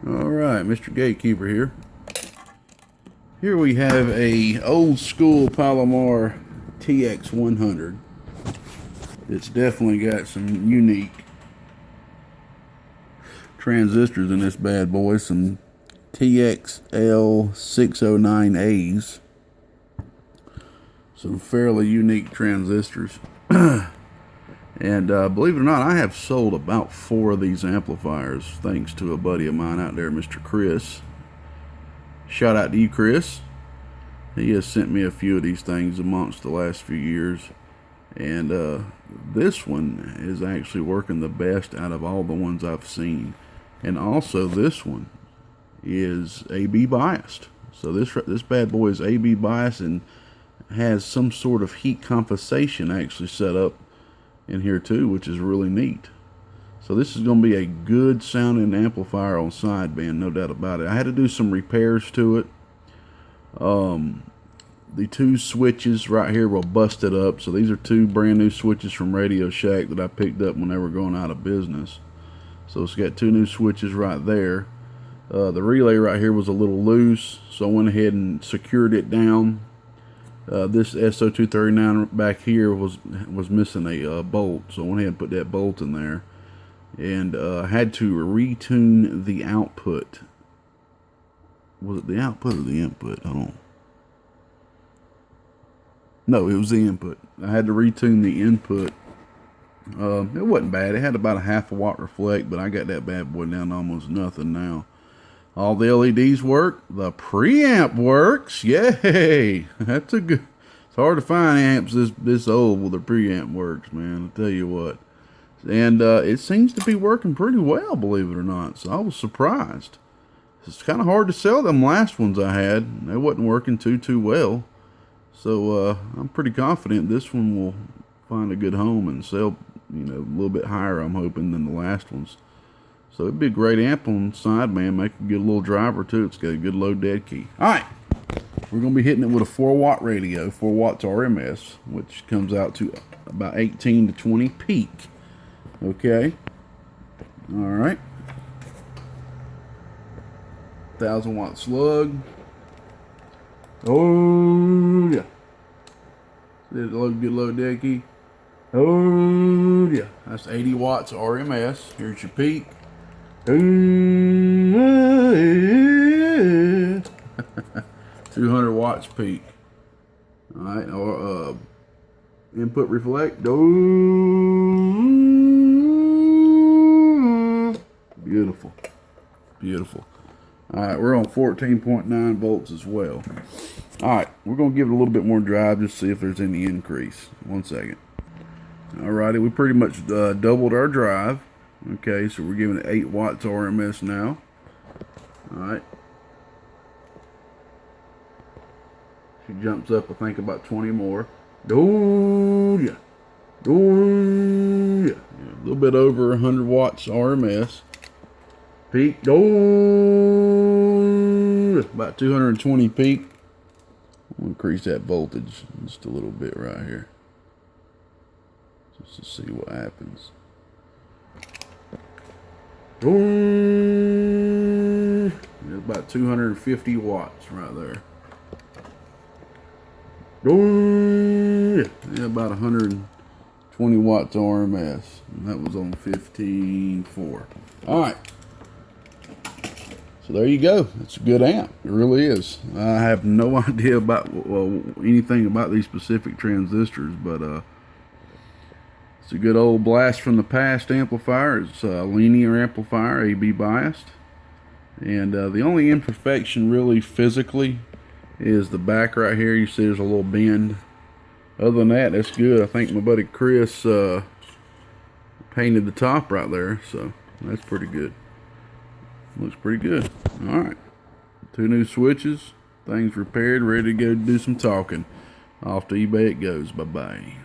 Alright, Mr. Gatekeeper here. Here we have a old school Palomar TX100. It's definitely got some unique transistors in this bad boy. Some TX100As. Some fairly unique transistors. And believe it or not, I have sold about 4 of these amplifiers thanks to a buddy of mine out there, Mr. Chris. Shout out to you, Chris. He has sent me a few of these things amongst the last few years. And this one is actually working the best out of all the ones I've seen. And also this one is AB biased. So this bad boy is AB biased and has some sort of heat compensation actually set up in here too, which is really neat. So this is going to be a good sounding amplifier on sideband, no doubt about it. I had to do some repairs to it. The 2 switches right here were busted up. So these are 2 brand new switches from Radio Shack that I picked up when they were going out of business. So it's got 2 new switches right there. The relay right here was a little loose, so I went ahead and secured it down. This SO239 back here was missing a bolt, so I went ahead and put that bolt in there, and had to retune the output. Was it the output or the input? I don't know. No, it was the input. I had to retune the input. It wasn't bad. It had about a ½ watt reflect, but I got that bad boy down to almost nothing now. All the LEDs work. The preamp works. Yay! That's a good. It's hard to find amps this old with the preamp works, man. I'll tell you what. And it seems to be working pretty well, believe it or not. So I was surprised. It's kind of hard to sell them last ones I had. They wasn't working too well. So I'm pretty confident this one will find a good home and sell, a little bit higher, I'm hoping, than the last ones. So it'd be a great amp on sideband, make a good little driver too. It's got a good low dead key. Alright, we're going to be hitting it with a 4 watt radio, 4 watts RMS, which comes out to about 18 to 20 peak. Okay, alright. 1000 watt slug. Oh yeah. Good low dead key. Oh yeah. That's 80 watts RMS. Here's your peak. 200 watts peak. Alright, or input reflect. Beautiful. Beautiful. Alright, we're on 14.9 volts as well. Alright, we're going to give it a little bit more drive just to see if there's any increase. 1 second. Alrighty, we pretty much doubled our drive. Okay, so we're giving it 8 watts RMS now. Alright. She jumps up, I think, about 20 more. Oh, yeah. Oh, yeah. A little bit over 100 watts RMS. Peak. Oh, about 220 peak. We'll increase that voltage just a little bit right here, just to see what happens. Oh, about 250 watts right there. Oh, yeah, about 120 watts RMS. And that was on 15.4. All right. So there you go. It's a good amp. It really is. I have no idea about anything about these specific transistors, but it's a good old blast from the past amplifier. It's a linear amplifier, AB biased. And the only imperfection really physically is the back right here. You see there's a little bend. Other than that, that's good. I think my buddy Chris painted the top right there, so that's pretty good. Looks pretty good. Alright. 2 new switches. Things repaired, ready to go do some talking. Off to eBay it goes. Bye-bye.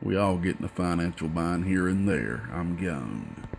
We all get in a financial bind here and there. I'm gone.